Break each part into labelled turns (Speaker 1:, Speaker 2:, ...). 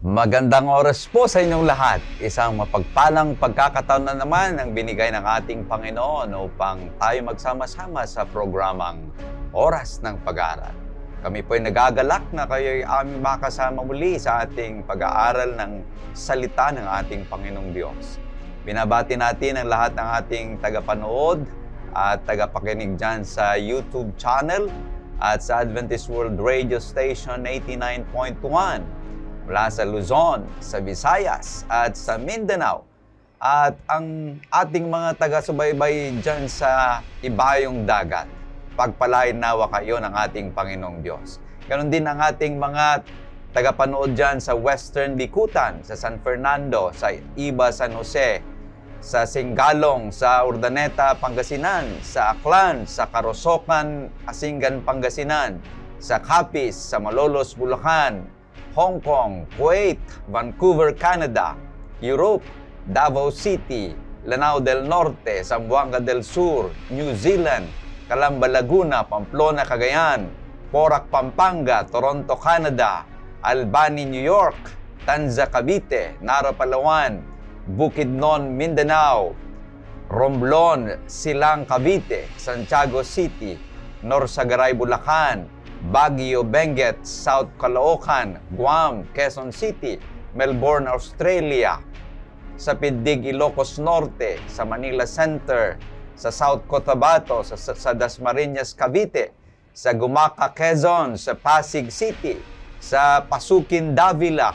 Speaker 1: Magandang oras po sa inyong lahat. Isang mapagpalang pagkakataon na naman ang binigay ng ating Panginoon upang tayo magsama-sama sa programang Oras ng Pag-aaral. Kami po ay nagagalak na kayo'y aming makasama muli sa ating pag-aaral ng salita ng ating Panginoong Diyos. Binabati natin ang lahat ng ating tagapanood at tagapakinig dyan sa YouTube channel at sa Adventist World Radio Station 89.1. Mula sa Luzon, sa Visayas, at sa Mindanao. At ang ating mga taga-subaybay dyan sa ibayong dagat. Pagpalain nawa kayo ng ating Panginoong Diyos. Ganon din ang ating mga tagapanood dyan sa Western Bikutan, sa San Fernando, sa Iba, San Jose, sa Singalong, sa Urdaneta, Pangasinan, sa Aklan, sa Karosokan, Asingan, Pangasinan, sa Capiz, sa Malolos, Bulacan, Hong Kong, Kuwait, Vancouver, Canada, Europe, Davao City, Lanao del Norte, Zamboanga del Sur, New Zealand, Calamba, Laguna, Pamplona, Cagayan, Porac, Pampanga, Toronto, Canada, Albany, New York, Tanza, Cavite, Naro, Palawan, Bukidnon, Mindanao, Romblon, Silang, Cavite, Santiago City, Norsagaray, Bulacan, Baguio, Benguet, South Caloocan, Guam, Quezon City, Melbourne, Australia, sa Pindig, Ilocos Norte, sa Manila Center, sa South Cotabato, sa Dasmariñas, Cavite, sa Gumaca, Quezon, sa Pasig City, sa Pasukin, Davila,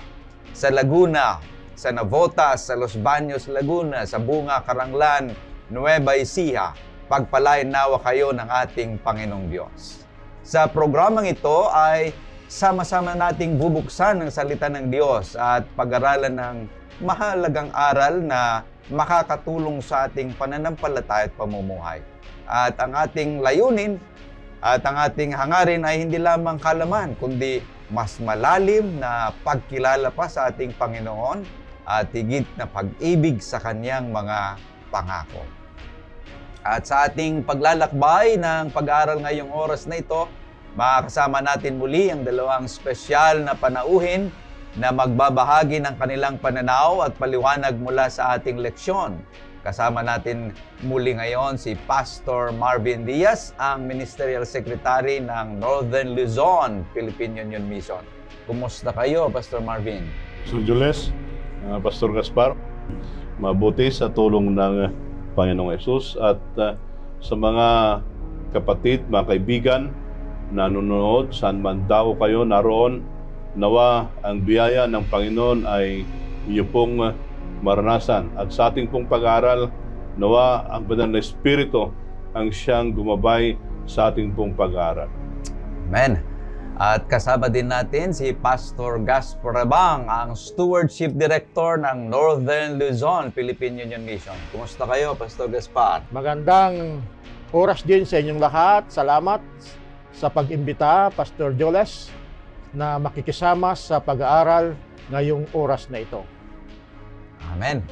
Speaker 1: sa Laguna, sa Navotas, sa Los Baños, Laguna, sa Bunga, Caranglan, Nueva Ecija. Pagpalain nawa kayo ng ating Panginoong Diyos. Sa programang ito ay sama-sama nating bubuksan ang salita ng Diyos at pag-aralan ng mahalagang aral na makakatulong sa ating pananampalataya at pamumuhay. At ang ating layunin at ang ating hangarin ay hindi lamang kalaman, kundi mas malalim na pagkilala pa sa ating Panginoon at higit na pag-ibig sa Kanyang mga pangako. At sa ating paglalakbay ng pag-aaral ngayong oras na ito, makakasama natin muli ang dalawang espesyal na panauhin na magbabahagi ng kanilang pananaw at paliwanag mula sa ating leksyon. Kasama natin muli ngayon si Pastor Marvin Diaz, ang Ministerial Secretary ng Northern Luzon, Philippine Union Mission. Kumusta kayo, Pastor Marvin?
Speaker 2: Sir Jules, Pastor Gaspar, mabuti sa tulong ng Panginoong Hesus at sa mga kapatid, mga kaibigan na nanonood, saan man daw kayo naroon, nawa ang biyaya ng Panginoon ay iyo pong maranasan. At sa ating pong pag-aaral, nawa ang banal na Espiritu ang siyang gumabay sa ating pong pag-aaral.
Speaker 1: Amen. At kasama din natin si Pastor Gaspar Abang, ang Stewardship Director ng Northern Luzon, Philippine Union Mission. Kumusta kayo, Pastor Gaspar?
Speaker 3: Magandang oras din sa inyong lahat. Salamat sa pag-imbita, Pastor Joles, na makikisama sa pag-aaral ngayong oras na ito.
Speaker 1: Amen.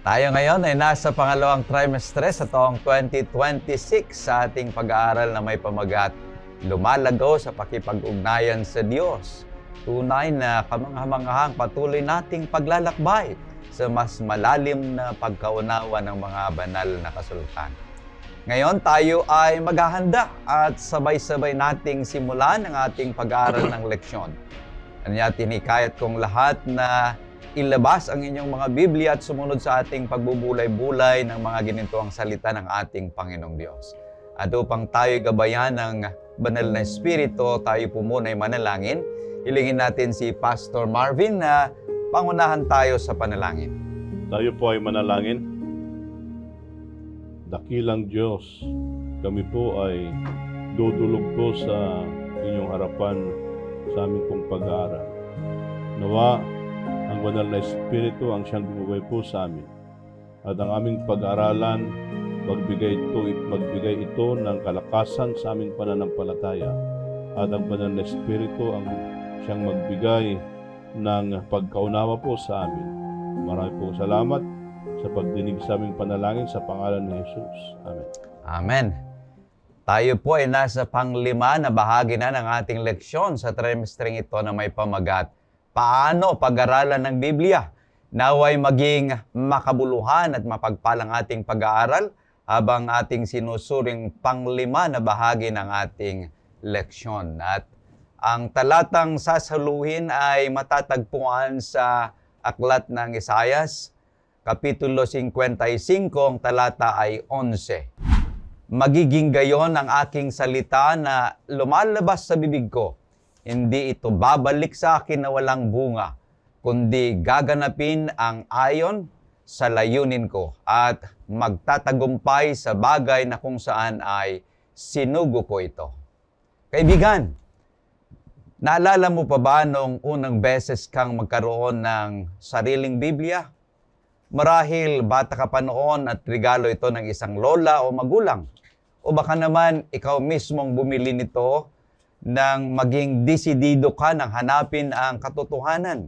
Speaker 1: Tayo ngayon ay nasa pangalawang trimestre sa taong 2026 sa ating pag-aaral na may pamagat, Lumalagaw sa pakipag-ugnayan sa Diyos. Tunay na kamangha-manghang patuloy nating paglalakbay sa mas malalim na pagkaunawa ng mga banal na kasulatan. Ngayon tayo ay maghahanda at sabay-sabay nating simulan ang ating pag-aaral ng leksyon. Kanya tinikayat kong lahat na ilabas ang inyong mga Biblia at sumunod sa ating pagbubulay-bulay ng mga ginitoang salita ng ating Panginoong Diyos. At upang tayo gabayan ng banal na Espiritu, tayo po muna ay manalangin. Hilingin natin si Pastor Marvin na pangunahan tayo sa panalangin.
Speaker 2: Tayo po ay manalangin. Dakilang Diyos, kami po ay dudulog po sa inyong harapan sa aming pong pag-aaral. Nawa ang banal na Espiritu ang siyang gumabay po sa amin. At ang aming pag-aaralan, magbigay ito ng kalakasan sa aming pananampalataya. At ang banal na Espiritu ang siyang magbigay ng pagkaunawa po sa amin. Marami pong salamat sa pagdinig sa aming panalangin sa pangalan ni Jesus. Amen.
Speaker 1: Amen. Tayo po ay nasa panglima na bahagi na ng ating leksyon sa trimestreng ito na may pamagat, paano pag-aralan ng Biblia. Naway maging makabuluhan at mapagpalang ating pag-aaral habang ating sinusuring panglima na bahagi ng ating leksyon. At ang talatang sasaluhin ay matatagpuan sa Aklat ng Isayas, Kapitulo 55, ang talata ay 11. Magiging gayon ang aking salita na lumalabas sa bibig ko. Hindi ito babalik sa akin na walang bunga, kundi gaganapin ang ayon sa layunin ko at magtatagumpay sa bagay na kung saan ay sinugo ko ito. Kaibigan, naalala mo pa ba nung unang beses kang magkaroon ng sariling Biblia? Marahil bata ka pa noon at regalo ito ng isang lola o magulang. O baka naman ikaw mismong bumili nito nang maging desidido ka nang hanapin ang katotohanan.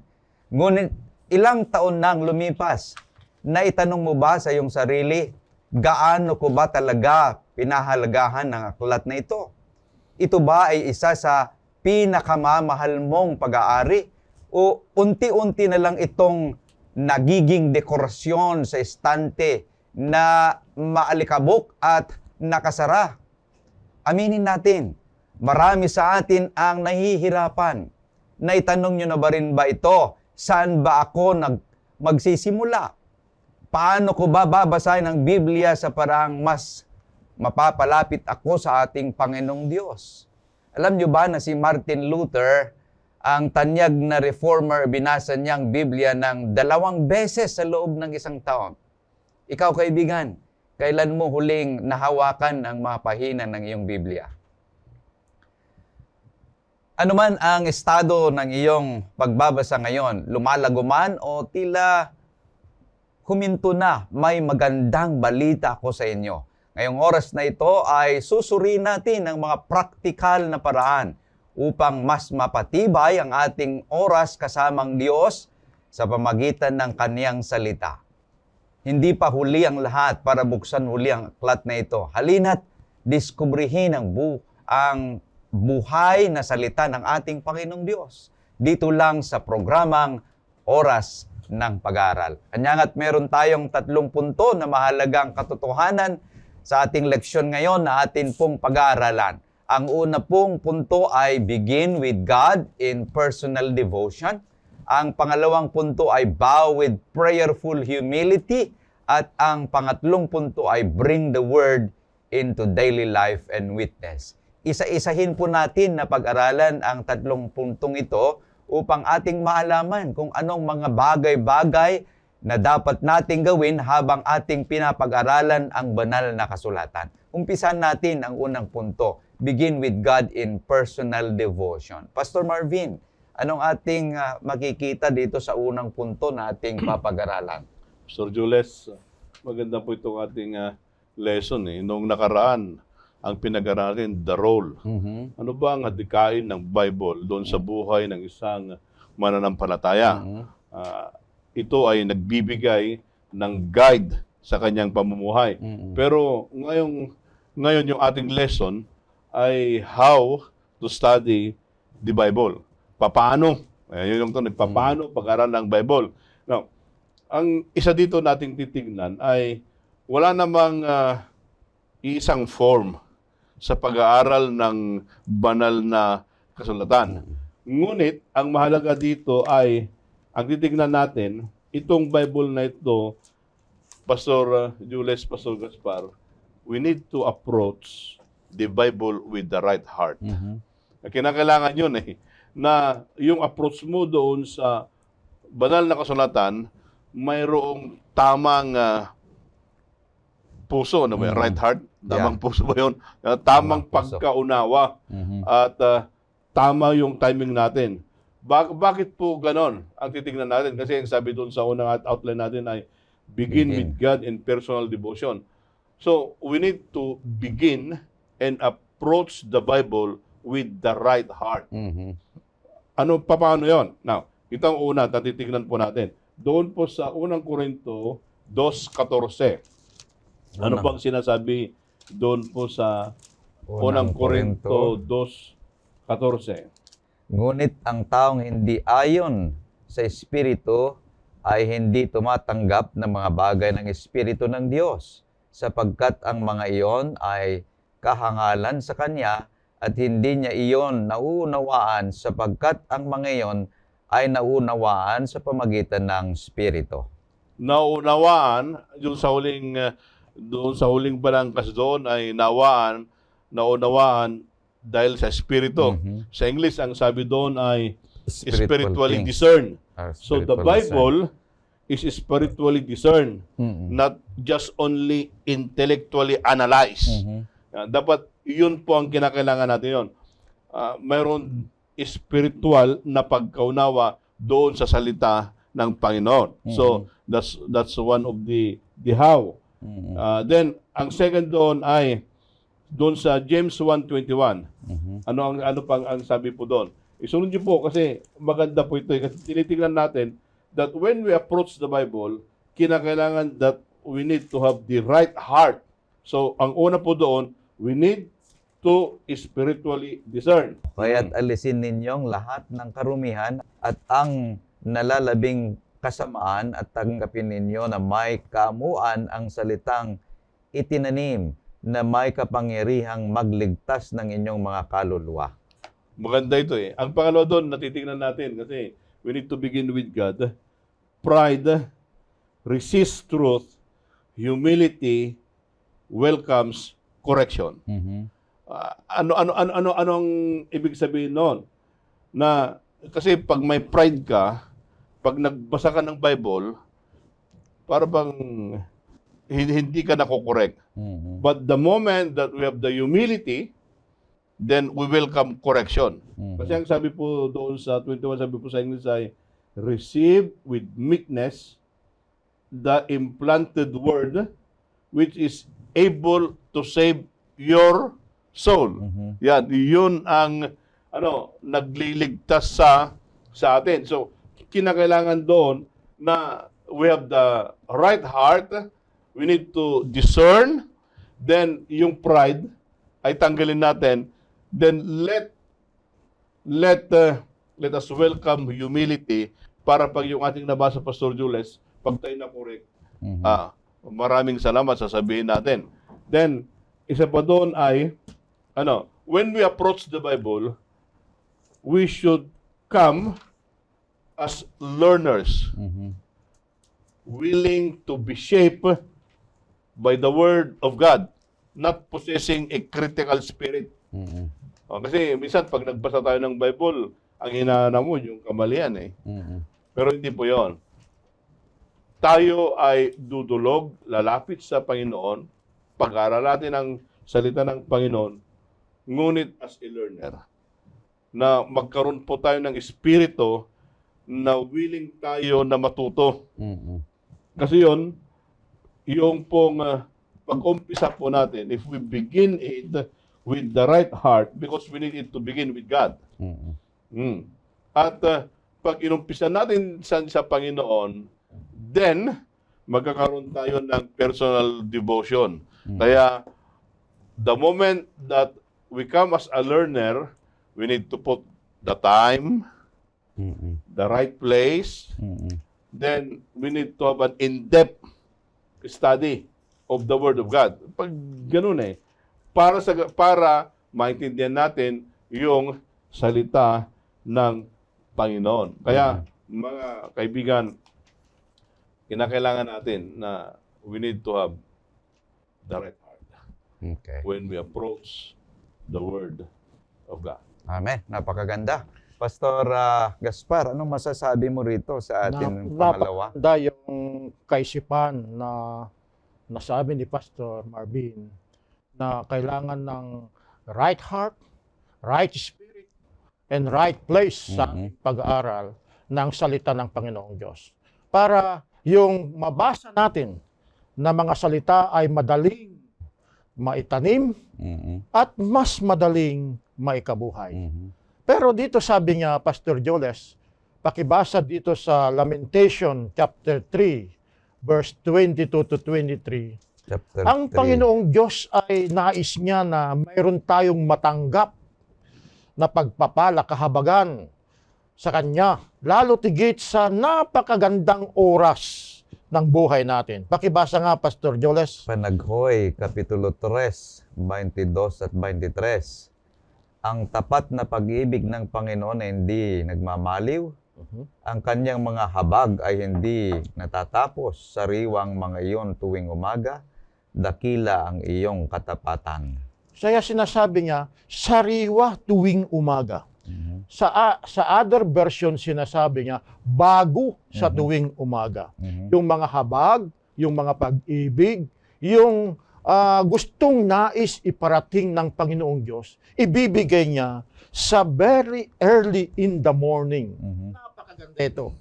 Speaker 1: Ngunit ilang taon nang lumipas, naitanong mo ba sa iyong sarili, gaano ko ba talaga pinahalagahan ng aklat na ito? Ito ba ay isa sa pinakamamahal mong pag-aari? O unti-unti na lang itong nagiging dekorasyon sa estante na maalikabok at nakasara? Aminin natin, marami sa atin ang nahihirapan. Naitanong nyo na ba rin ba ito? Saan ba ako magsisimula? Paano ko ba babasahin ang Biblia sa parang mas mapapalapit ako sa ating Panginoong Diyos? Alam nyo ba na si Martin Luther, ang tanyag na reformer, binasa niyang Biblia ng 2 beses sa loob ng isang taon? Ikaw, kaibigan, kailan mo huling nahawakan ang mga pahina ng iyong Biblia? Ano man ang estado ng iyong pagbabasa ngayon, lumalago man o tila huminto na, may magandang balita ako sa inyo. Ngayong oras na ito ay susuriin natin ang mga praktikal na paraan upang mas mapatibay ang ating oras kasamang Diyos sa pamagitan ng Kaniyang salita. Hindi pa huli ang lahat para buksan huli ang aklat na ito. Halina't diskubrihin ang buhay na salita ng ating Panginoong Diyos. Dito lang sa programang Oras ng Pag-aaral. Kanyanga't meron tayong 3 punto na mahalagang katotohanan sa ating leksyon ngayon na atin pong pag-aaralan. Ang una pong punto ay begin with God in personal devotion. Ang pangalawang punto ay bow with prayerful humility. At ang pangatlong punto ay bring the word into daily life and witness. Isa-isahin po natin na pag-aralan ang 3 puntong ito upang ating maalaman kung anong mga bagay-bagay na dapat nating gawin habang ating pinapag-aralan ang banal na kasulatan. Umpisan natin ang unang punto, begin with God in personal devotion. Pastor Marvin, anong ating makikita dito sa unang punto na ating papag-aralan?
Speaker 2: Sir Jules, maganda po itong ating lesson. Noong nakaraan, ang pinag-aralin, the role. Ano ba ang hadikain ng Bible doon sa buhay ng isang mananampalataya? Ito ay nagbibigay ng guide sa kanyang pamumuhay. Pero ngayon yung ating lesson ay how to study the Bible. Paano? Yun yung paano pag-aral ng Bible. Now, ang isa dito nating titignan ay wala namang isang form sa pag-aaral ng banal na kasulatan. Ngunit, ang mahalaga dito ay, ang titignan natin, itong Bible na ito, Pastor Jules, Pastor Gaspar, we need to approach the Bible with the right heart. Kinakailangan yun na yung approach mo doon sa banal na kasulatan, mayroong tamang puso, ano ba yun? Right heart? Tamang puso ba yun? Tamang pagkaunawa. At tama yung timing natin. Bakit po ganon ang titignan natin? Kasi ang sabi doon sa unang outline natin ay begin with God in personal devotion. So, we need to begin and approach the Bible with the right heart. Paano yun? Now, itong una, titignan po natin. Doon po sa unang Korinto 2:14. Ano bang sinasabi doon po sa unang Korinto 2:14?
Speaker 1: Ngunit ang taong hindi ayon sa Espiritu ay hindi tumatanggap ng mga bagay ng Espiritu ng Diyos, sapagkat ang mga iyon ay kahangalan sa Kanya at hindi niya iyon nauunawaan sapagkat ang mga iyon ay nauunawaan sa pamagitan ng Espiritu.
Speaker 2: Naunawaan, yung sa huling, doon sa huling balangkas doon ay naunawaan dahil sa Espiritu.
Speaker 1: Mhm.
Speaker 2: Sa English, ang sabi doon ay spiritually
Speaker 1: things.
Speaker 2: discerned.
Speaker 1: Or
Speaker 2: So the
Speaker 1: spiritual
Speaker 2: Bible is spiritually discerned,
Speaker 1: discern. Mhm.
Speaker 2: not just only intellectually analyzed.
Speaker 1: Mhm.
Speaker 2: Dapat yun po ang kinakailangan natin yun. Mayroon spiritual na pagkaunawa doon sa salita ng Panginoon. So that's one of the how.
Speaker 1: Mhm.
Speaker 2: Then ang second doon ay doon sa James 1:21.
Speaker 1: Mhm.
Speaker 2: Ano pang ang sabi po doon? Isunod niyo po kasi maganda po ito kasi tinitingnan natin that when we approach the Bible, kinakailangan that we need to have the right heart. So ang una po doon, we need to spiritually discern.
Speaker 1: Kaya't alisin ninyong lahat ng karumihan at ang nalalabing kasamaan at tanggapin ninyo na may kamuan ang salitang itinanim na may kapangyarihang magligtas ng inyong mga kaluluwa.
Speaker 2: Maganda ito eh. Ang pangalawa doon, natitingnan natin kasi we need to begin with God. Pride resists truth. Humility welcomes correction.
Speaker 1: Mhm.
Speaker 2: Anong ibig sabihin noon? Na kasi pag may pride ka, pag nagbasa ka ng Bible, para bang hindi ka nakokorek.
Speaker 1: Mhm.
Speaker 2: But the moment that we have the humility, then we welcome correction.
Speaker 1: Mhm.
Speaker 2: Kasi ang sabi po doon sa 21, sabi po sa English ay, receive with meekness the implanted word which is able to save your soul.
Speaker 1: Mhm.
Speaker 2: Yan, yun ang nagliligtas sa atin. So, kinakailangan doon na we have the right heart, we need to discern, then yung pride ay tanggalin natin, then let us welcome humility para pag yung ating nabasa Pastor Jules, pag tayo na correct,
Speaker 1: Mhm.
Speaker 2: maraming salamat sasabihin natin. Then, isa pa doon ay, when we approach the Bible, we should come as learners,
Speaker 1: Mhm.
Speaker 2: willing to be shaped by the Word of God, not possessing a critical spirit.
Speaker 1: Mhm.
Speaker 2: Kasi minsan, pag nagbasa tayo ng Bible, ang hinahanap mo yung kamalian eh.
Speaker 1: Mhm.
Speaker 2: Pero hindi po yon. Tayo ay dudulog, lalapit sa Panginoon, pag-aaral natin ang salita ng Panginoon, ngunit as a learner, na magkaroon po tayo ng espiritu na willing tayo na matuto.
Speaker 1: Mhm.
Speaker 2: Kasi yon, yung pong pag-umpisa po natin, if we begin it with the right heart, because we need it to begin with God.
Speaker 1: Mhm.
Speaker 2: At pag inumpisa natin sa Panginoon, then magkakaroon tayo ng personal devotion. Kaya the moment that we come as a learner, we need to put the time,
Speaker 1: Mhm.
Speaker 2: the right place,
Speaker 1: Mhm.
Speaker 2: then we need to have an in-depth study of the Word of God. Pag ganun para maintindihan natin yung salita ng Panginoon. Kaya, mga kaibigan, kinakailangan natin na we need to have the right heart
Speaker 1: Okay.
Speaker 2: when we approach the Word of God.
Speaker 1: Amen. Napakaganda. Pastor Gaspar, anong masasabi mo rito sa ating pangalawa?
Speaker 3: Napakaganda yung kaisipan na nasabi ni Pastor Marvin na kailangan ng right heart, right spirit, and right place sa ating pag-aaral ng salita ng Panginoong Diyos. Para yung mabasa natin na mga salita ay madaling maitanim
Speaker 1: Mhm.
Speaker 3: at mas madaling maikabuhay.
Speaker 1: Mhm.
Speaker 3: Pero dito sabi niya, Pastor Joles, pakibasa dito sa Lamentation chapter 3, verse 22 to 23,
Speaker 1: Chapter
Speaker 3: ang
Speaker 1: 3.
Speaker 3: Panginoong Diyos ay nais niya na mayroon tayong matanggap na pagpapala, kahabagan sa Kanya, lalo tigit sa napakagandang oras ng buhay natin. Pakibasa nga, Pastor Joles.
Speaker 1: Panaghoy, Kapitulo 3, 22 at 23. Ang tapat na pag-ibig ng Panginoon ay hindi nagmamaliw. Ang kanyang mga habag ay hindi natatapos. Sariwang mga iyon tuwing umaga. Dakila ang iyong katapatan.
Speaker 3: Kaya sinasabi niya, sariwa tuwing umaga. Sa other version, sinasabi niya, bago sa tuwing umaga. Yung mga habag, yung mga pag-ibig, yung gustong nais iparating ng Panginoong Diyos, ibibigay niya sa very early in the morning. Napakaganda ito.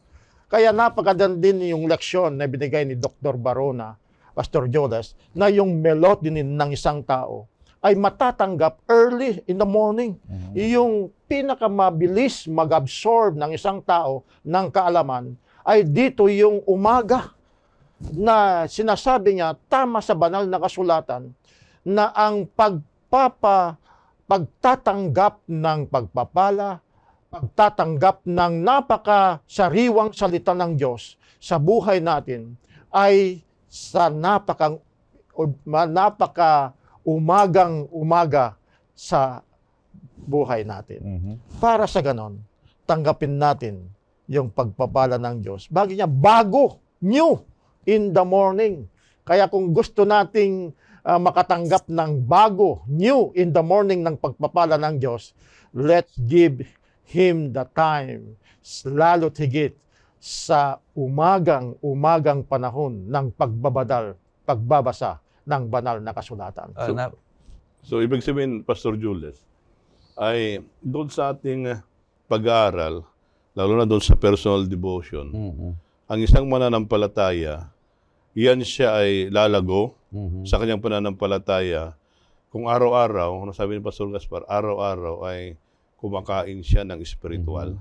Speaker 3: Kaya napakaganda din yung leksyon na binigay ni Dr. Barona, Pastor Jodas, na yung melatonin ng isang tao ay matatanggap early in the morning. Yung pinakamabilis mag-absorb ng isang tao ng kaalaman ay dito yung umaga, na sinasabi niya, tama sa banal na kasulatan, na ang pagtatanggap ng pagpapala, pagtatanggap ng napakasariwang salita ng Diyos sa buhay natin ay sa umagang umaga sa buhay natin. Para sa ganon, tanggapin natin yung pagpapala ng Diyos. Bagay niya, bago, new, in the morning. Kaya kung gusto nating makatanggap ng bago, new, in the morning ng pagpapala ng Diyos, let's give Him the time, lalo higit sa umagang panahon ng pagbabasa ng banal na kasulatan.
Speaker 2: So, ibig sabihin, Pastor Jules, ay doon sa ating pag-aaral, lalo na doon sa personal devotion, ang isang mananampalataya, yan siya ay lalago sa kanyang pananampalataya kung araw-araw, ano sabi ni Pastor Gaspar, araw-araw ay kumakain siya ng spiritual.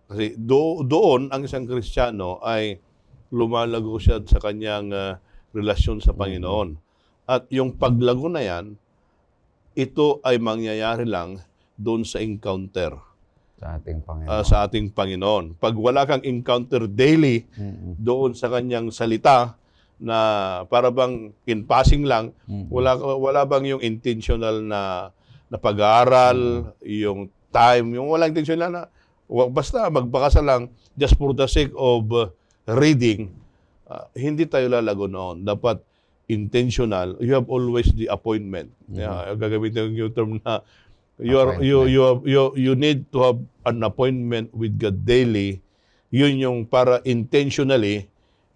Speaker 2: Kasi doon, ang isang Kristiyano ay lumalago siya sa kanyang relasyon sa Panginoon. At yung paglago na yan, ito ay mangyayari lang doon sa encounter
Speaker 1: Sa ating Panginoon.
Speaker 2: sa ating Panginoon. Pag wala kang encounter daily doon sa kanyang salita na para bang in passing lang, wala bang yung intentional na pag-aaral, yung time, yung wala intentional na basta magbakasa lang just for the sake of reading, hindi tayo lalago noon. Dapat intentional. You have always the appointment. Gagamitin yung term na you need to have an appointment with God daily. Yun yung para intentionally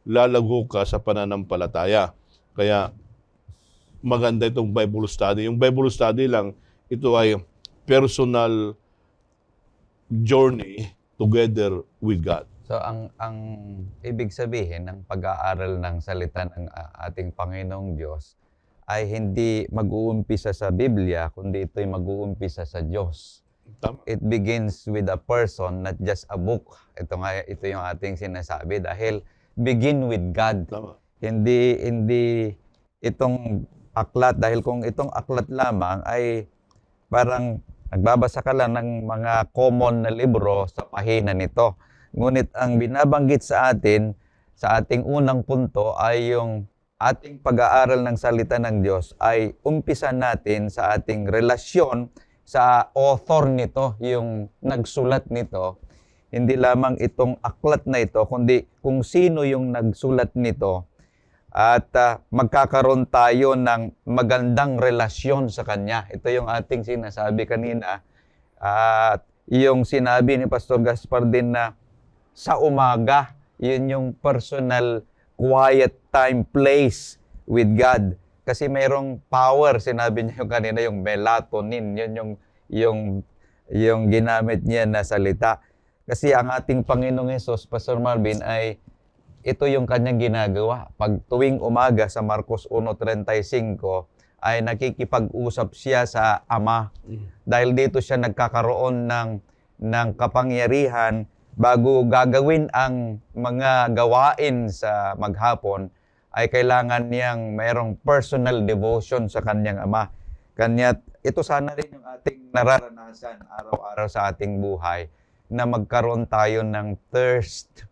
Speaker 2: lalago ka sa pananampalataya. Kaya maganda itong Bible study. Yung Bible study lang, ito ay personal journey together with God.
Speaker 1: So ang ibig sabihin ng pag-aaral ng salita ng ating Panginoong Diyos ay hindi mag-uumpisa sa Biblia, kundi ito'y mag-uumpisa sa Diyos.
Speaker 2: Tama.
Speaker 1: It begins with a person, not just a book. Ito yung ating sinasabi dahil begin with God.
Speaker 2: Tama.
Speaker 1: Hindi itong aklat, dahil kung itong aklat lamang ay parang nagbabasa ka lang ng mga common na libro sa pahina nito. Ngunit ang binabanggit sa atin, sa ating unang punto ay yung ating pag-aaral ng salita ng Diyos ay umpisa natin sa ating relasyon sa author nito, yung nagsulat nito. Hindi lamang itong aklat na ito, kundi kung sino yung nagsulat nito. At magkakaroon tayo ng magandang relasyon sa Kanya. Ito yung ating sinasabi kanina. At yung sinabi ni Pastor Gaspar din na sa umaga, yun yung personal quiet time, place with God. Kasi mayroong power, sinabi niya yung kanina, yung melatonin, yun yung ginamit niya na salita. Kasi ang ating Panginoong Hesus, Pastor Marvin, ay ito yung kanyang ginagawa. Pag tuwing umaga sa Marcos 1:35 ay nakikipag-usap siya sa Ama. Dahil dito siya nagkakaroon ng kapangyarihan bago gagawin ang mga gawain sa maghapon, ay kailangan niyang mayroong personal devotion sa kanyang Ama. ito sana rin yung ating nararanasan araw-araw sa ating buhay na magkaroon tayo ng thirst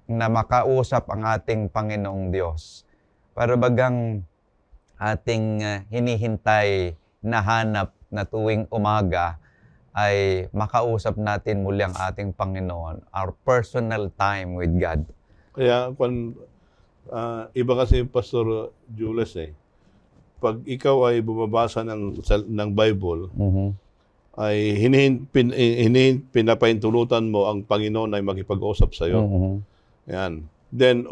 Speaker 1: na makausap ang ating Panginoong Diyos. Para bagang ating hinihintay na hanap na tuwing umaga ay makausap natin muli ang ating Panginoon, our personal time with God.
Speaker 2: Kaya iba kasi Pastor Jules pag ikaw ay bumabasa ng Bible, ay pinapaintulutan mo ang Panginoon ay makipag-usap sa iyo. Yan. Then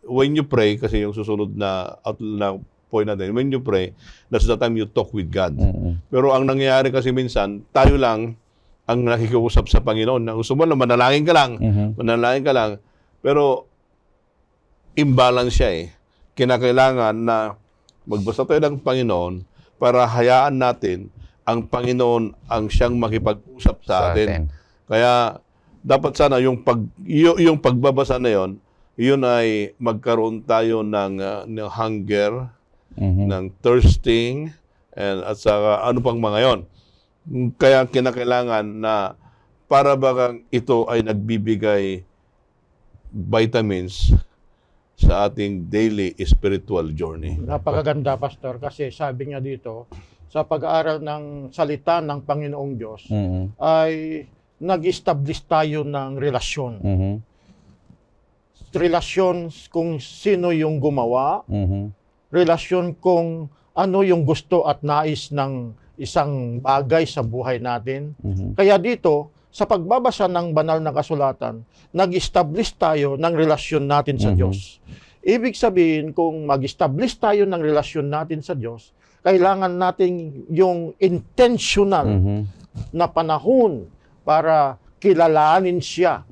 Speaker 2: when you pray, kasi yung susunod na point natin, when you pray, that's the time you talk with God. Pero ang nangyayari kasi minsan, tayo lang ang nakikiusap sa Panginoon. Na gusto mo na manalangin ka lang, pero imbalance siya Kinakailangan na magbasa tayo ng Panginoon para hayaan natin ang Panginoon ang siyang makipag-usap sa atin. Kaya dapat sana yung pagbabasa na yun ay magkaroon tayo ng hunger, ng thirsting, at saka ano pang mga yon. Kaya kinakailangan na para bagang ito ay nagbibigay vitamins sa ating daily spiritual journey.
Speaker 3: Napakaganda, Pastor, kasi sabi niya dito, sa pag-aaral ng salita ng Panginoong Diyos, ay nag-establish tayo ng relasyon. Relasyon kung sino yung gumawa, relasyon kung ano yung gusto at nais ng isang bagay sa buhay natin. Kaya dito, sa pagbabasa ng banal na kasulatan, nag-establish tayo ng relasyon natin sa Diyos. Ibig sabihin, kung mag-establish tayo ng relasyon natin sa Diyos, kailangan natin yung intentional na panahon para kilalanin siya.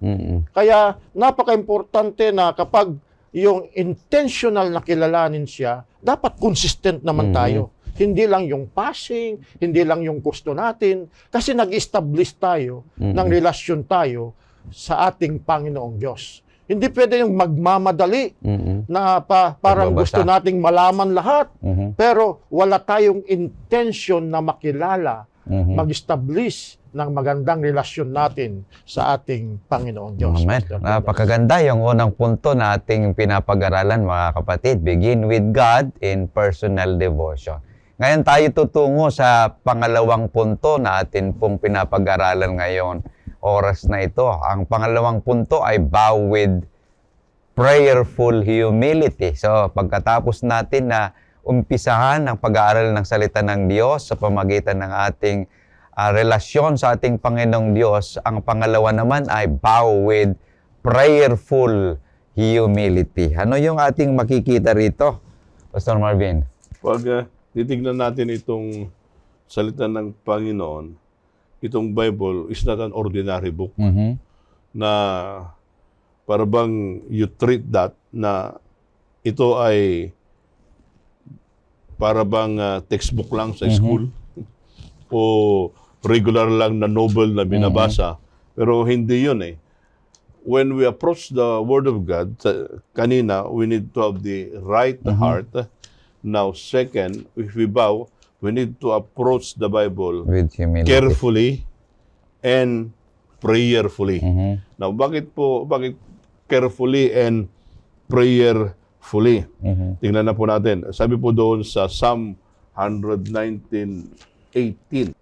Speaker 3: Kaya napaka-importante na kapag yung intentional na kilalanin siya, dapat consistent naman tayo. Hindi lang yung passing, hindi lang yung gusto natin, kasi nag-establish tayo ng relasyon tayo sa ating Panginoong Diyos. Hindi pwede yung magmamadali na parang gusto nating malaman lahat, pero wala tayong intention na makilala, mag-establish ng magandang relasyon natin sa ating Panginoong Diyos.
Speaker 1: Amen. Napakaganda yung unang punto na ating pinapag-aralan, mga kapatid. Begin with God in personal devotion. Ngayon tayo tutungo sa pangalawang punto na atin pong pinapag-aralan ngayon, oras na ito. Ang pangalawang punto ay bow with prayerful humility. So, pagkatapos natin na umpisahan ang pag-aaral ng salita ng Diyos sa pamagitan ng ating relasyon sa ating Panginoong Diyos, ang pangalawa naman ay bow with prayerful humility. Ano yung ating makikita rito, Pastor Marvin?
Speaker 2: Pag titignan natin itong salita ng Panginoon, itong Bible is not an ordinary book na para bang you treat that na ito ay para bang textbook lang sa school o regular lang na novel na binabasa. Pero hindi yun When we approach the Word of God, kanina, we need to have the right heart. Now, second, if we bow, we need to approach the Bible
Speaker 1: With humility.
Speaker 2: carefully and prayerfully. Now, bakit carefully and prayerfully? Tingnan na po natin. Sabi po doon sa Psalm 119:18.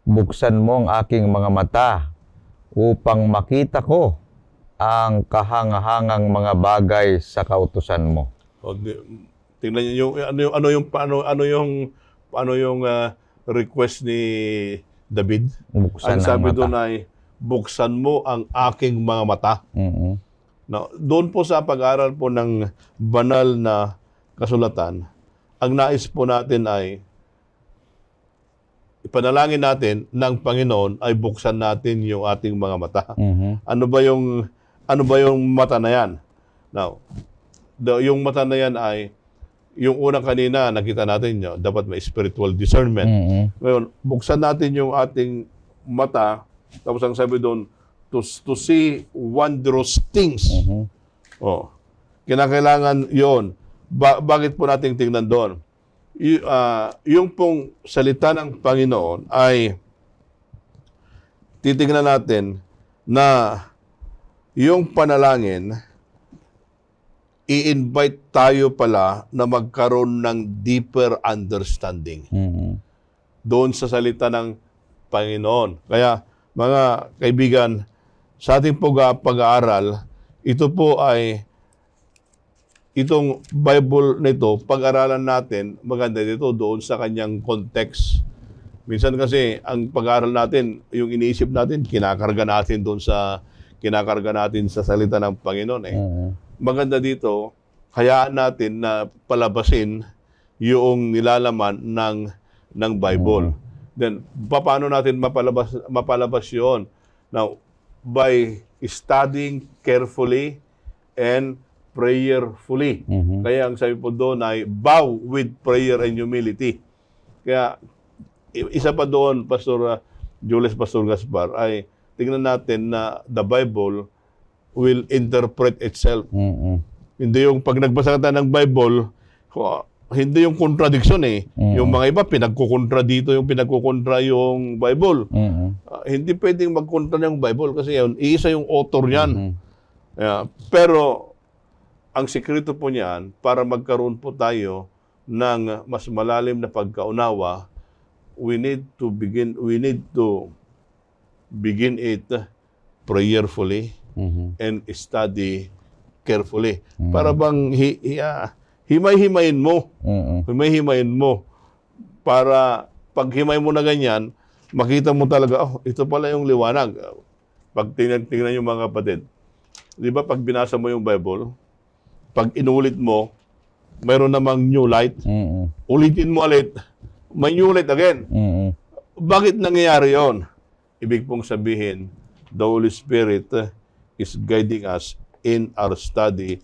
Speaker 1: Buksan mo ang aking mga mata upang makita ko ang kahangahangang mga bagay sa kautusan mo.
Speaker 2: Tingnan niyo yung request ni David.
Speaker 1: Buksan
Speaker 2: Ang sabi
Speaker 1: ang mata.
Speaker 2: doon ay buksan mo ang aking mga mata. Now, doon po sa pag-aaral po ng banal na kasulatan, ang nais po natin ay ipanalangin natin ng Panginoon ay buksan natin yung ating mga mata. Ano ba yung mata na yan? Now, yung mata na yan ay yung unang kanina nakita natin dapat may spiritual discernment. Ngayon, buksan natin yung ating mata, tapos ang sabi doon, to see wondrous things. Kinakailangan yon. Bakit po natin tingnan doon? yung pong salita ng Panginoon ay titingnan natin na yung panalangin, i-invite tayo pala na magkaroon ng deeper understanding doon sa salita ng Panginoon. Kaya mga kaibigan, sa ating pag-aaral, ito po ay itong Bible nito, pag-aralan natin, maganda dito doon sa kanyang context. Minsan kasi ang pag-aaral natin, yung iniisip natin, kinakarga natin sa salita ng Panginoon eh. Maganda dito, hayaan natin na palabasin yung nilalaman ng Bible. Then, paano natin mapalabas yun? Now, by studying carefully and prayerfully. Kaya ang sabi po doon ay bow with prayer and humility. Kaya, isa pa doon, Pastor Jules, Pastor Gaspar, ay tingnan natin na the Bible will interpret itself. Hindi yung pag nagbasa ka ng Bible, hindi yung contradiction eh. Yung mga iba, pinagkukontra dito, yung pinagkukontra yung Bible. Hindi pwedeng magkontra yung Bible kasi yun, iisa yung author niyan. Pero, ang sikreto po niyan, para magkaroon po tayo ng mas malalim na pagkaunawa, we need to begin it prayerfully and study carefully. Para bang himay-himayin mo. Himay-himayin mo. Para pag himay mo na ganyan, makita mo talaga, ito pala yung liwanag. Pag tingnan yung mga kapatid. Di ba pag binasa mo yung Bible, pag inulit mo, mayroon namang new light. Ulitin mo ulit, may new light again. Bakit nangyayari yon? Ibig pong sabihin, the Holy Spirit is guiding us in our study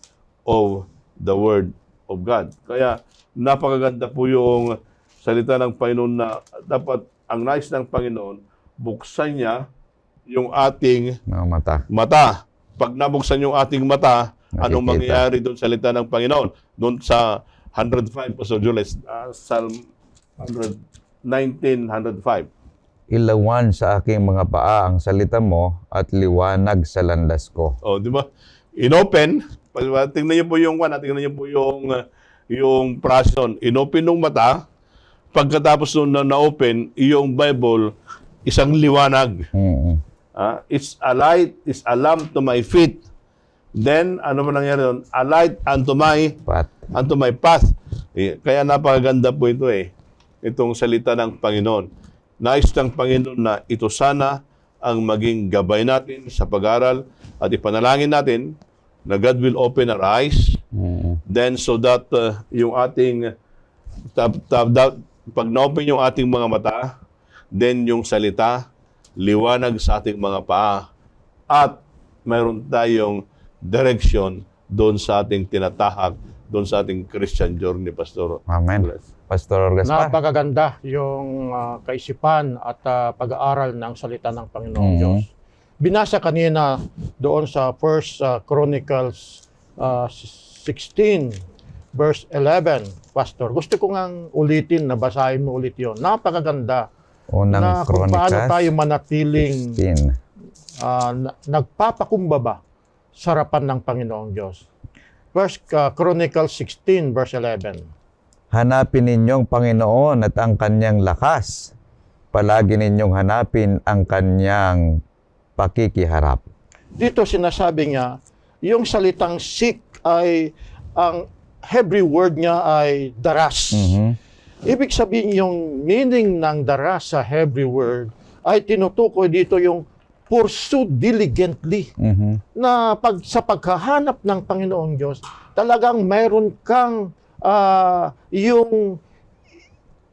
Speaker 2: of the Word of God. Kaya napakaganda po yung salita ng Panginoon na dapat ang nais ng Panginoon, buksan niya yung ating mata. Pag nabuksan yung ating mata, anong mangyayari doon sa salita ng Panginoon? Doon sa 105, Pastor Jules, Psalm 105.
Speaker 1: Ilawan sa aking mga paa ang salita mo at liwanag sa landas ko.
Speaker 2: Di ba? Inopen, tingnan niyo po yung prason. Inopen ng mata, pagkatapos nung na-open, yung Bible, isang liwanag. It's a light, it's a lamp to my feet. Then, ano ba nangyari doon? A light unto my path. Kaya napakaganda po ito eh. Itong salita ng Panginoon. Nais ng Panginoon na ito sana ang maging gabay natin sa pag-aral at ipanalangin natin na God will open our eyes. Then so that yung ating pag na-open yung ating mga mata, then yung salita, liwanag sa ating mga paa at mayroon tayong direction doon sa ating tinatahak, doon sa ating Christian journey, Pastor.
Speaker 1: Amen. Pastor Gaspar.
Speaker 3: Napakaganda yung kaisipan at pag-aaral ng salita ng Panginoong Diyos. Binasa kanina doon sa 1 Chronicles 16, verse 11, Pastor. Gusto ko ngang ulitin, basahin mo ulit yun. Napakaganda.
Speaker 1: Unang
Speaker 3: kung paano
Speaker 1: Chronicles
Speaker 3: tayo manatiling
Speaker 1: 16.
Speaker 3: nagpapakumbaba sa harapan ng Panginoong Diyos. 1 Chronicles 16, verse 11.
Speaker 1: Hanapin ninyong Panginoon at ang kanyang lakas. Palagi ninyong hanapin ang kanyang pakikiharap.
Speaker 3: Dito sinasabi niya, yung salitang seek ay, ang Hebrew word niya ay daras. Ibig sabihin yung meaning ng daras sa Hebrew word ay tinutukoy dito yung pursue diligently. Na sa paghahanap ng Panginoong Diyos, talagang mayroon kang yung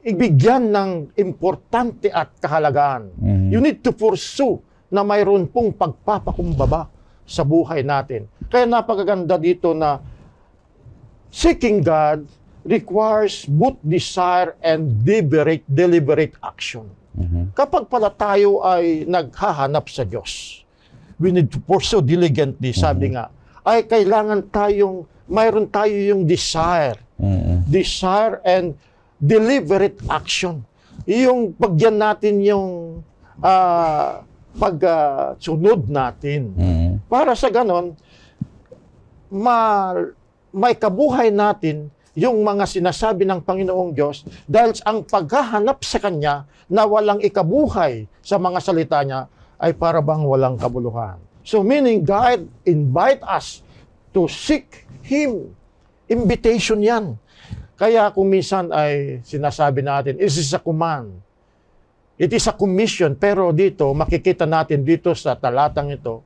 Speaker 3: ibigyan ng importante at kahalagaan. You need to pursue na mayroon pong pagpapakumbaba sa buhay natin. Kaya napakaganda dito na seeking God requires both desire and deliberate action. Kapag pala tayo ay naghahanap sa Diyos, we need to pursue diligently, sabi nga, ay kailangan mayroon tayo yung desire. Desire and deliberate action. Yung pagyan natin yung pagsunod natin. Para sa ganon, may kabuhay natin yung mga sinasabi ng Panginoong Diyos dahil ang paghahanap sa Kanya na walang ikabuhay sa mga salita niya ay para bang walang kabuluhan. So meaning God invite us to seek Him. Invitation yan. Kaya kung minsan ay sinasabi natin, it is a command. It is a commission. Pero dito, makikita natin dito sa talatang ito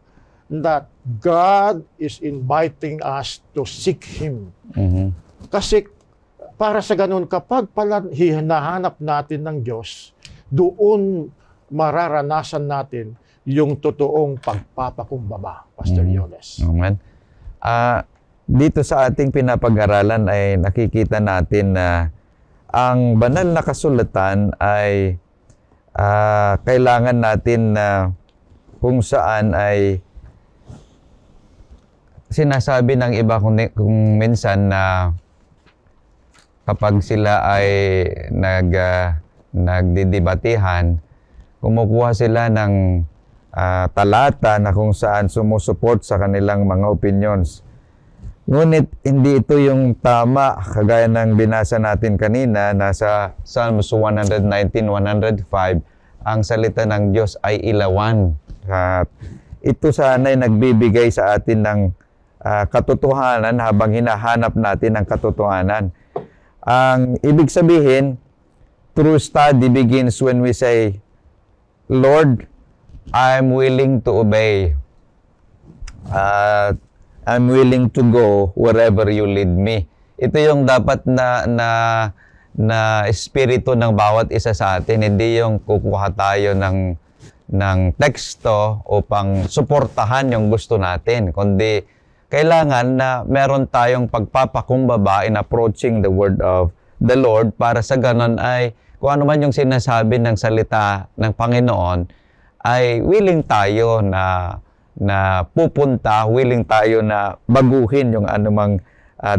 Speaker 3: that God is inviting us to seek Him. Kasi para sa ganun, kapag pala hinahanap natin ng Diyos, doon mararanasan natin yung totoong pagpapakumbaba, Pastor Yoles.
Speaker 1: Amen. Dito sa ating pinapag-aralan ay nakikita natin na ang banal na kasulatan ay kailangan natin na kung saan ay sinasabi ng iba kung minsan na kapag sila ay nagdidebatehan, kumukuha sila ng talata na kung saan sumusuport sa kanilang mga opinions. Ngunit hindi ito yung tama, kagaya ng binasa natin kanina, nasa Psalms 119, 105, ang salita ng Diyos ay ilawan. Ito sana ay nagbibigay sa atin ng katotohanan habang hinahanap natin ang katotohanan. Ang ibig sabihin, true study begins when we say, Lord, I'm willing to obey. I'm willing to go wherever you lead me. Ito yung dapat na espiritu ng bawat isa sa atin. Hindi yung kukuha tayo ng teksto upang suportahan yung gusto natin. Kundi kailangan na meron tayong pagpapakumbaba in approaching the word of the Lord para sa ganon ay kung ano man yung sinasabi ng salita ng Panginoon ay willing tayo na pupunta, willing tayo na baguhin yung anumang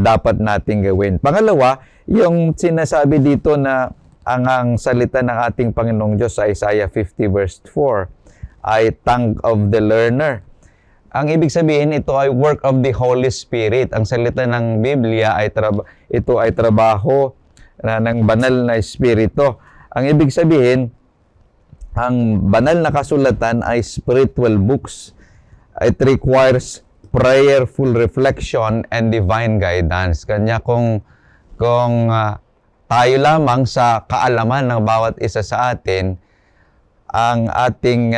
Speaker 1: dapat nating gawin. Pangalawa, yung sinasabi dito na ang salita ng ating Panginoong Diyos sa Isaiah 50 verse 4 ay tongue of the learner. Ang ibig sabihin, ito ay work of the Holy Spirit. Ang salita ng Biblia ay ito ay trabaho ng banal na Espiritu. Ang ibig sabihin, ang banal na kasulatan ay spiritual books. It requires prayerful reflection and divine guidance. Kanya kung tayo lamang sa kaalaman ng bawat isa sa atin, ang ating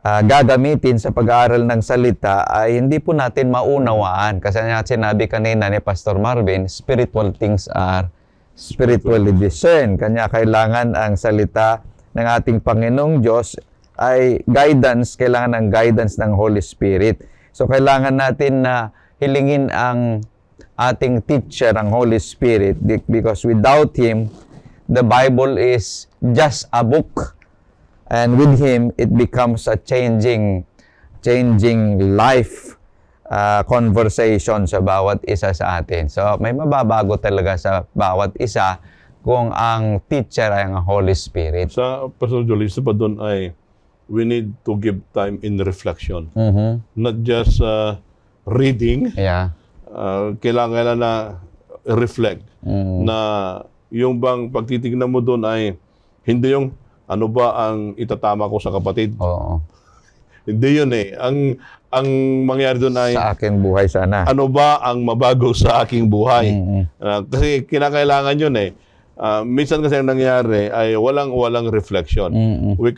Speaker 1: gagamitin sa pag-aaral ng salita ay hindi po natin maunawaan. Kasi sinabi kanina ni Pastor Marvin, spiritual things are spiritually discerned. Kanya kailangan ang salita ng ating Panginoong Diyos ay guidance, kailangan ng guidance ng Holy Spirit. So kailangan natin na hilingin ang ating teacher, ang Holy Spirit, because without Him, the Bible is just a book. And with Him, it becomes a changing life conversation sa bawat isa sa atin. So, may mababago talaga sa bawat isa kung ang teacher ay ang Holy Spirit.
Speaker 2: Sa Pastor Joel, isa pa doon ay we need to give time in reflection. Not just reading.
Speaker 1: Yeah.
Speaker 2: Kailangan na reflect. Na yung bang pagtitignan mo doon ay hindi yung ano ba ang itatama ko sa kapatid?
Speaker 1: Oo.
Speaker 2: Hindi yun eh. Ang mangyari doon ay
Speaker 1: Sa aking buhay sana.
Speaker 2: ano ba ang mabago sa aking buhay? Kasi kinakailangan yun eh. Minsan kasi ang nangyari ay walang reflection. We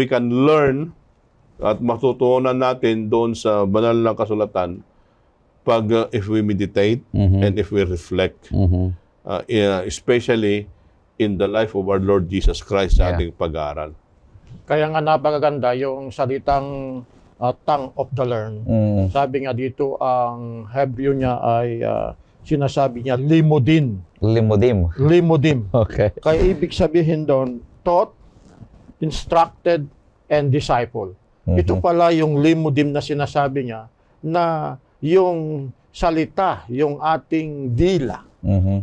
Speaker 2: can learn at matutunan natin doon sa banal na kasulatan pag if we meditate and if we reflect. Especially in the life of our Lord Jesus Christ sa ating pag-aaral.
Speaker 3: Kaya nga napakaganda yung salitang tongue of the learned. Sabi nga dito, ang Hebrew niya ay sinasabi niya limudim. Limudim.
Speaker 1: Okay.
Speaker 3: Kaya ibig sabihin doon, taught, instructed, and disciple. Ito pala yung limudim na sinasabi niya na yung salita, yung ating dila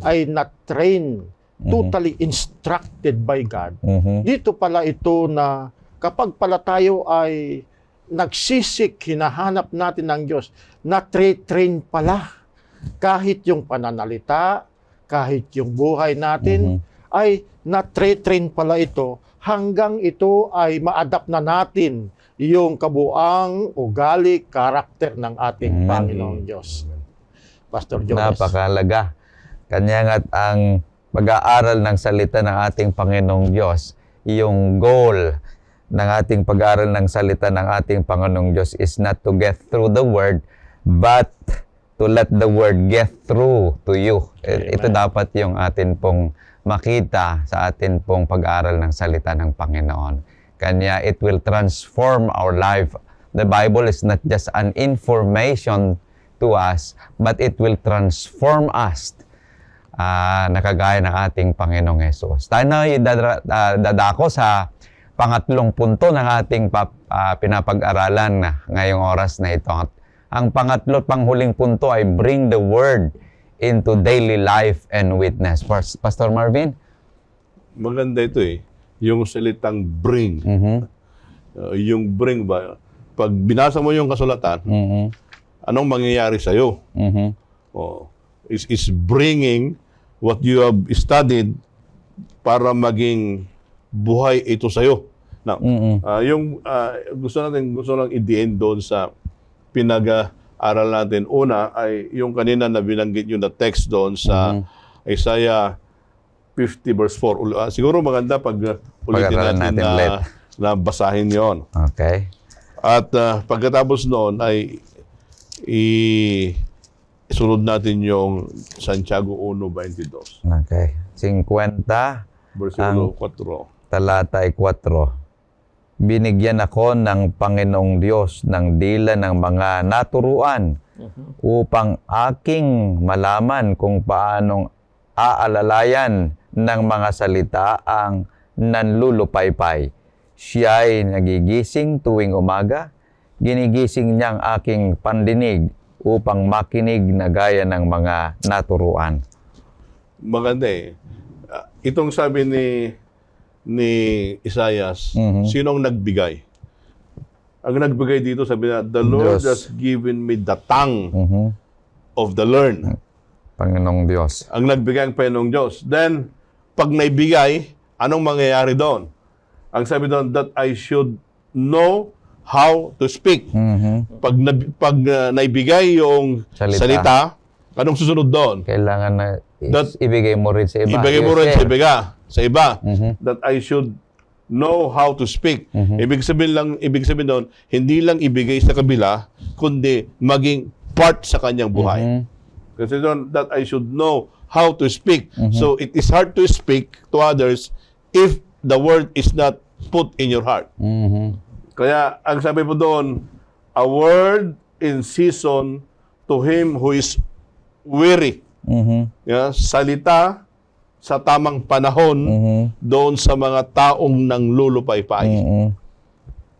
Speaker 3: ay na-train totally instructed by God.
Speaker 1: Mhm.
Speaker 3: Dito pala ito na kapag pala tayo ay nagsisik, hinahanap natin ng Diyos, na-train pala. Kahit yung pananalita, kahit yung buhay natin, ay na-train pala ito hanggang ito ay ma-adapt na natin yung kabuang ugali, karakter ng ating Panginoong Diyos. Pastor Jones.
Speaker 1: Napakalaga. Kanya nga't ang pag-aaral ng salita ng ating Panginoong Diyos, yung goal ng ating pag-aaral ng salita ng ating Panginoong Diyos is not to get through the Word, but to let the Word get through to you. Ito dapat yung atin pong makita sa atin pong pag-aaral ng salita ng Panginoon. Kanya, it will transform our life. The Bible is not just an information to us, but it will transform us nakagaya ng ating Panginoong Hesus. Tayo na dadako sa pangatlong punto ng ating pinapag-aralan ngayong oras na ito. Ang pangatlo at panghuling punto ay bring the Word into daily life and witness. Pastor Marvin?
Speaker 2: Maganda ito eh. Yung salitang bring. Yung bring ba? Pag binasa mo yung kasulatan, anong mangyayari sa'yo? Is bringing what you have studied para maging buhay ito sa'yo. Now, gusto lang i-end doon sa pinag-aral natin. Una ay yung kanina na binanggit yung na text doon sa Isaiah 50 verse 4. Siguro maganda pag ulitin natin na basahin yon.
Speaker 1: Okay.
Speaker 2: At pagkatapos noon ay isunod natin yung Santiago 1:22.
Speaker 1: Okay. 50,
Speaker 2: Versikulo 4.
Speaker 1: talata ay 4. Binigyan ako ng Panginoong Diyos ng dila ng mga naturuan upang aking malaman kung paanong aalalayan ng mga salita ang nanlulupaypay. Siya'y nagigising tuwing umaga, ginigising niyang aking pandinig upang makinig na gaya ng mga naturuan.
Speaker 2: Maganda eh. Itong sabi ni Isaias, sinong nagbigay? Ang nagbigay dito, sabi na, the Lord
Speaker 1: Diyos.
Speaker 2: has given me the tongue of the learned.
Speaker 1: Panginoong Diyos.
Speaker 2: Ang nagbigay ang Panginoong Diyos. Then, pag naibigay, anong mangyayari doon? Ang sabi doon, that I should know how to speak. Pag naibigay yung salita, anong susunod doon?
Speaker 1: Kailangan na ibigay mo rin sa iba.
Speaker 2: Ibigay mo rin sa iba. That I should know how to speak. Ibig sabihin doon, hindi lang ibigay sa kabila, kundi maging part sa kanyang buhay. Kasi doon, that I should know how to speak. So, it is hard to speak to others if the word is not put in your heart. Kaya, ang sabi po doon, a word in season to him who is weary. Salita sa tamang panahon doon sa mga taong nanglulupaypay.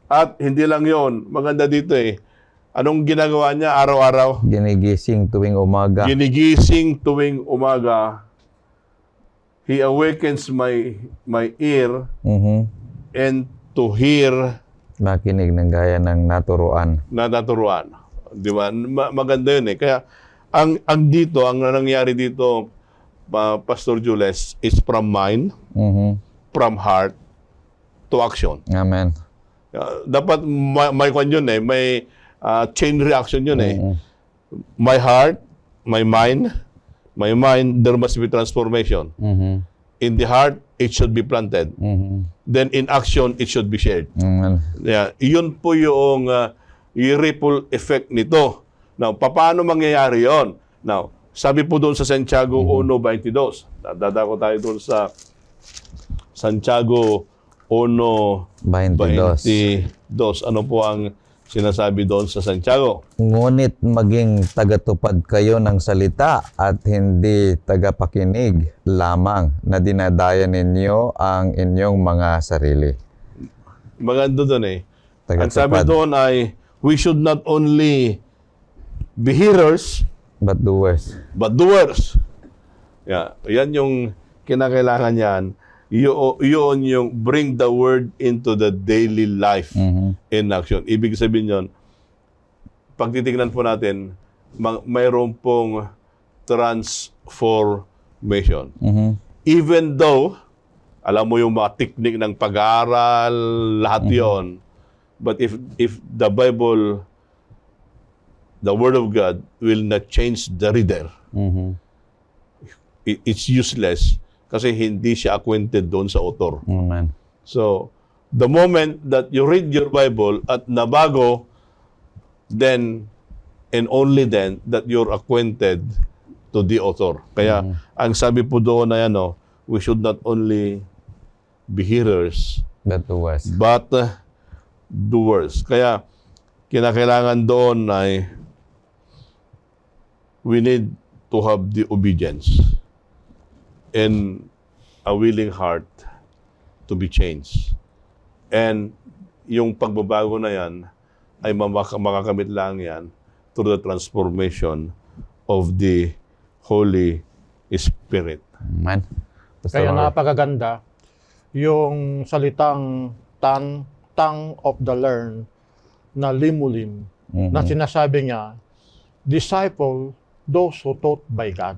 Speaker 2: At hindi lang yon, maganda dito eh. Anong ginagawa niya araw-araw?
Speaker 1: Ginigising tuwing umaga.
Speaker 2: Ginigising tuwing umaga. He awakens my ear and to hear.
Speaker 1: Makinig ng gaya ng naturuan.
Speaker 2: Naturuan. Di ba? Maganda yun eh. Kaya ang dito, ang nangyari dito, Pastor Jules, is from mind, from heart, to action.
Speaker 1: Amen.
Speaker 2: Dapat may kwan yun eh. May chain reaction yun eh. My heart, my mind, there must be transformation. In the heart, it should be planted. Then in action, it should be shared. Yeah, yun po yung ripple effect nito. Now, paano mangyayari yon? Now, sabi po doon sa Santiago 1:22. Dadako tayo doon sa Santiago 1:22. Ano po ang sinasabi doon sa Santiago?
Speaker 1: Ngunit maging tagatupad kayo ng salita at hindi tagapakinig lamang na dinadaya ninyo ang inyong mga sarili.
Speaker 2: Maganda doon eh. Ang
Speaker 1: Tagatupad.
Speaker 2: sabi doon ay, we should not only be hearers,
Speaker 1: But doers.
Speaker 2: but doers. Yeah, yan yung kinakailangan yan, yun yung bring the word into the daily life in action. Ibig sabihin yun, pag titignan po natin, mayroon pong transformation. Even though, alam mo yung mga technique ng pag-aaral, lahat yon. But if the Bible, the Word of God, will not change the reader, it's useless kasi hindi siya acquainted doon sa author.
Speaker 1: Amen.
Speaker 2: So, the moment that you read your Bible at nabago, then, and only then, that you're acquainted to the author. Kaya, ang sabi po doon na yan, we should not only be hearers,
Speaker 1: That was.
Speaker 2: but doers. Kaya, kinakailangan doon ay we need to have the obedience and a willing heart to be changed. And yung pagbabago na yan ay makakamit lang yan through the transformation of the Holy Spirit.
Speaker 1: Amen. Pastor
Speaker 3: Kaya
Speaker 1: Robert.
Speaker 3: napakaganda yung salitang tongue of the learned na limulim na sinasabi niya, disciple those who taught by God.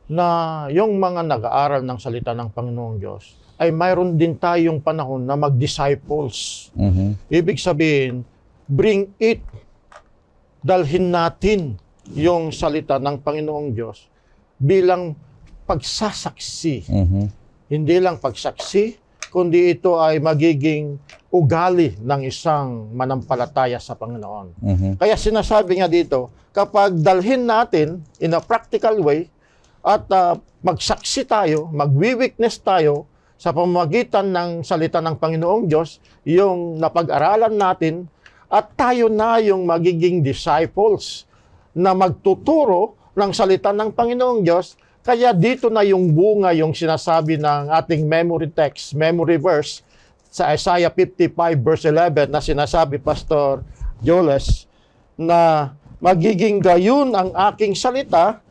Speaker 3: Na yung mga nag-aaral ng salita ng Panginoong Diyos ay mayroon din tayong panahon na mag-disciples. Ibig sabihin, bring it, dalhin natin yung salita ng Panginoong Diyos bilang pagsasaksi. Hindi lang pagsaksi, kundi ito ay magiging ugali ng isang manampalataya sa Panginoon. Kaya sinasabi nga dito, kapag dalhin natin in a practical way at magsaksi tayo, magwi-witness tayo sa pamamagitan ng salita ng Panginoong Diyos, yung napag-aralan natin, at tayo na yung magiging disciples na magtuturo ng salita ng Panginoong Diyos. Kaya dito na yung bunga, yung sinasabi ng ating memory text, memory verse sa Isaiah 55 verse 11 na sinasabi, Pastor Joles, na magiging gayon ang aking salita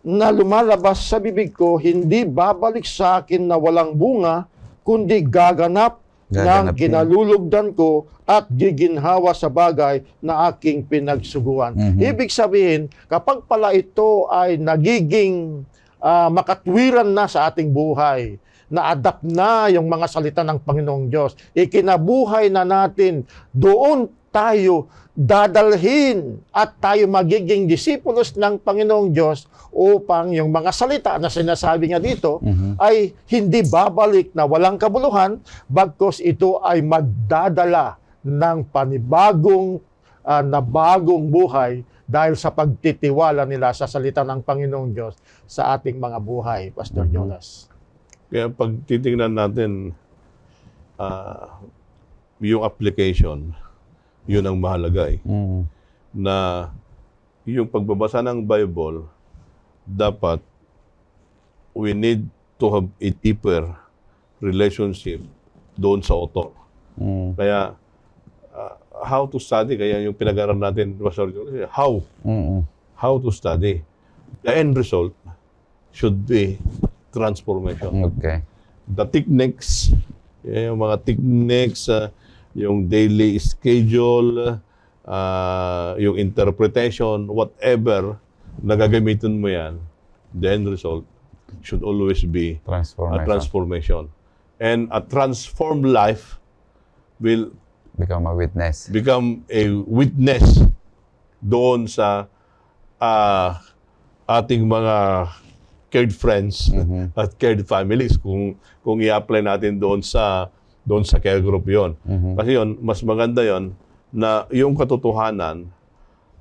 Speaker 3: na lumalabas sa bibig ko, hindi babalik sa akin na walang bunga, kundi gaganap ng kinalulugdan ko at giginhawa sa bagay na aking pinagsuguan. Ibig sabihin, kapag pala ito ay nagiging makatwiran na sa ating buhay, na-adapt na yung mga salita ng Panginoong Diyos, ikinabuhay na natin, doon tayo dadalhin at tayo magiging disipulos ng Panginoong Diyos upang yung mga salita na sinasabi nga dito ay hindi babalik na walang kabuluhan, bagkus ito ay magdadala ng panibagong na bagong buhay dahil sa pagtitiwala nila sa salita ng Panginoong Diyos sa ating mga buhay, Pastor Jonas.
Speaker 2: Kaya pag titingnan natin yung application, yun ang mahalaga na yung pagbabasa ng Bible, dapat we need to have a deeper relationship doon sa author. Kaya how to study, kaya yung pinag-aral natin, how to study. The end result should be transformation.
Speaker 1: Okay.
Speaker 2: The techniques, yung mga techniques, yung daily schedule, yung interpretation, whatever, nagagamitin mo yan, the end result should always be a transformation. And a transformed life will
Speaker 1: become a witness.
Speaker 2: Become a witness doon sa ating mga cared friends at cared families kung i-apply natin doon sa care group yon. Kasi yon, mas maganda yon na yung katotohanan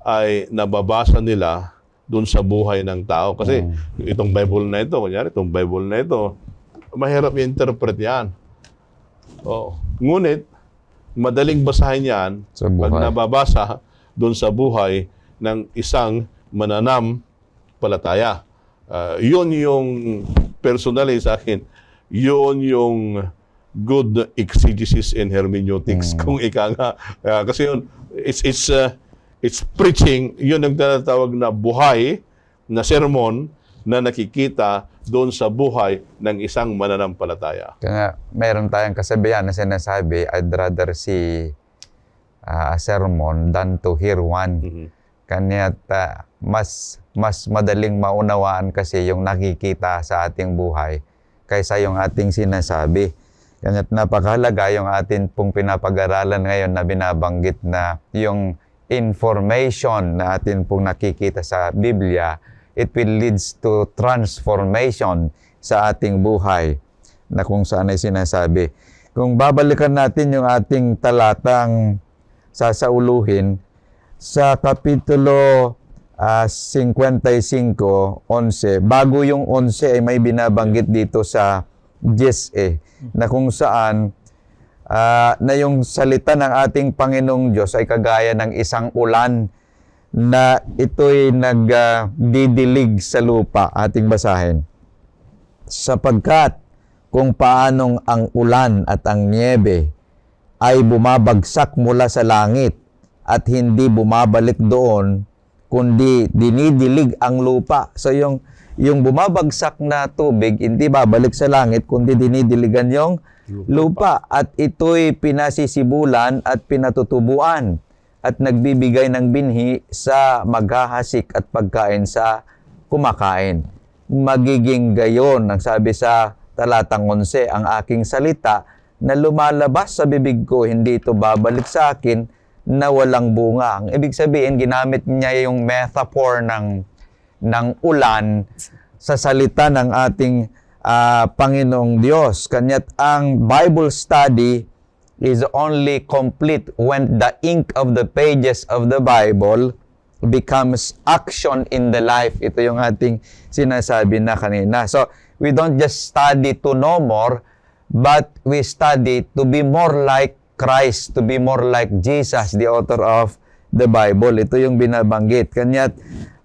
Speaker 2: ay nababasa nila doon sa buhay ng tao. Kasi itong Bible na ito, kunyari itong Bible na ito, mahirap i-interpret yan. Ngunit, madaling basahin yan pag nababasa doon sa buhay ng isang mananampalataya. Yun yung personally sa akin, yun yung good exegesis and hermeneutics kung ika nga. Kasi yun, it's preaching, yun ang tinatawag na buhay na sermon na nakikita doon sa buhay ng isang mananampalataya.
Speaker 1: Kaya nga, meron tayong kasabihan na sinasabi, I'd rather see a sermon than to hear one.
Speaker 2: Mhm.
Speaker 1: Kanya't mas madaling maunawaan kasi yung nakikita sa ating buhay kaysa yung ating sinasabi. Kanya't napakahalaga yung atin pong pinapag-aralan ngayon na binabanggit na yung information na atin pong nakikita sa Biblia, it will leads to transformation sa ating buhay na kung saan ay sinasabi. Kung babalikan natin yung ating talatang sasauluhin, sa Kapitulo 55:11, bago yung 11 ay may binabanggit dito sa 10 na kung saan na yung salita ng ating Panginoong Diyos ay kagaya ng isang ulan na ito'y nagdidilig sa lupa. Ating basahin. Sapagkat kung paanong ang ulan at ang niebe ay bumabagsak mula sa langit at hindi bumabalik doon, kundi dinidilig ang lupa. So yung bumabagsak na tubig, hindi babalik sa langit, kundi dinidiligan yung lupa. At ito'y pinasisibulan at pinatutubuan at nagbibigay ng binhi sa maghahasik at pagkain sa kumakain. Magiging gayon, ang sabi sa talatang 11, ang aking salita na lumalabas sa bibig ko, hindi ito babalik sa akin na walang bunga. Ang ibig sabihin, ginamit niya yung metaphor ng ulan sa salita ng ating Panginoong Diyos. Kanya't ang Bible study is only complete when the ink of the pages of the Bible becomes action in the life. Ito yung ating sinasabi na kanina. So, we don't just study to know more, but we study to be more like Christ, to be more like Jesus, the author of the Bible. Ito yung binabanggit. Kanya't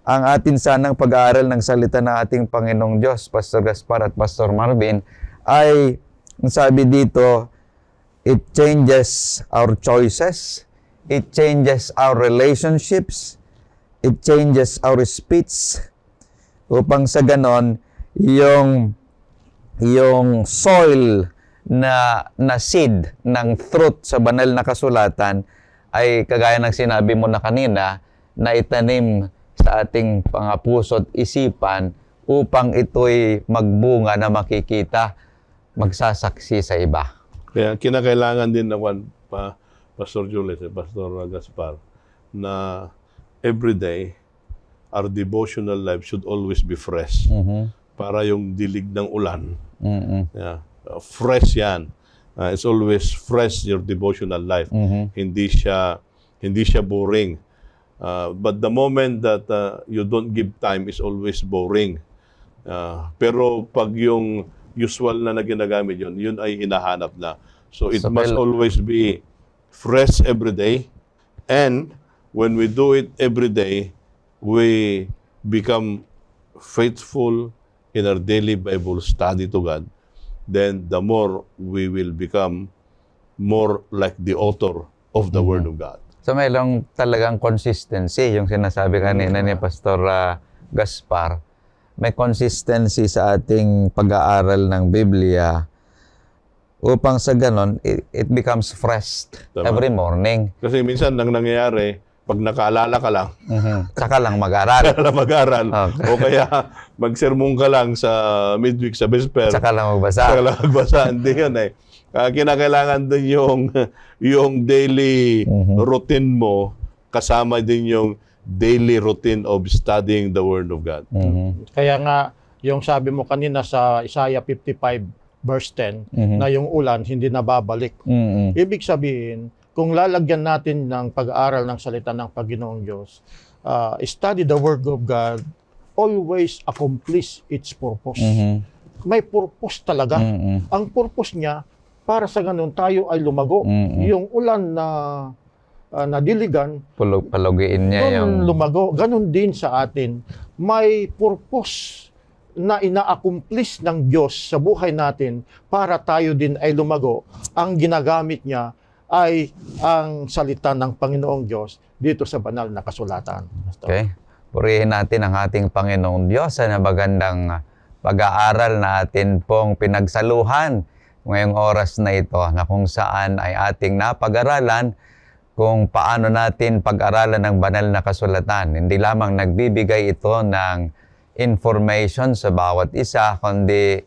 Speaker 1: ang atin sanang pag-aaral ng salita ng ating Panginoong Diyos, Pastor Gaspar at Pastor Marvin, ay, ang sabi dito, it changes our choices, it changes our relationships, it changes our speech, upang sa ganon, yung soil na seed ng truth sa banal na kasulatan ay kagaya ng sinabi mo na kanina na itanim sa ating pangapuso at isipan upang ito'y magbunga na makikita, magsasaksi sa iba.
Speaker 2: Kaya kinakailangan din naman Pastor Julius at Pastor Gaspar na everyday our devotional life should always be fresh. Para yung dilig ng ulan. Yeah. Fresh yan. It's always fresh your devotional life. Hindi siya boring. But the moment that you don't give time is always boring. Pero pag yung usual na ginagamit yun ay hinahanap na. So it must always be fresh every day. And when we do it every day, we become faithful in our daily Bible study to God. Then the more we will become more like the author of the Word of God.
Speaker 1: So mayroong talagang consistency, yung sinasabi kanina ni Pastor Gaspar. May consistency sa ating pag-aaral ng Biblia upang sa ganon, it becomes fresh every morning.
Speaker 2: Kasi minsan nang nangyayari, pag nakaalala ka lang,
Speaker 1: Saka lang mag-aral.
Speaker 2: mag-aral.
Speaker 1: Okay.
Speaker 2: O kaya magsermon ka lang sa midweek, sa vesper.
Speaker 1: Saka lang magbasa.
Speaker 2: Saka lang magbasa. Hindi yun eh. Kinakailangan din yung daily routine mo, kasama din yung daily routine of studying the Word of God.
Speaker 3: Kaya nga, yung sabi mo kanina sa Isaiah 55 verse 10, na yung ulan hindi nababalik. Ibig sabihin, kung lalagyan natin ng pag-aaral ng salita ng Panginoong Diyos, study the Word of God, always accomplish its purpose. May purpose talaga. Ang purpose niya, para sa ganun, tayo ay lumago. Yung ulan na nadiligan,
Speaker 1: Palugiin niya yung...
Speaker 3: lumago. Ganun din sa atin. May purpose na ina-accomplish ng Diyos sa buhay natin para tayo din ay lumago. Ang ginagamit niya ay ang salita ng Panginoong Diyos dito sa banal na kasulatan.
Speaker 1: Okay. Purihin natin ang ating Panginoong Diyos sa nabagandang pag-aaral na atin pong pinagsaluhan ngayong oras na ito na kung saan ay ating napag-aralan kung paano natin pag-aralan ng banal na kasulatan. Hindi lamang nagbibigay ito ng information sa bawat isa, kundi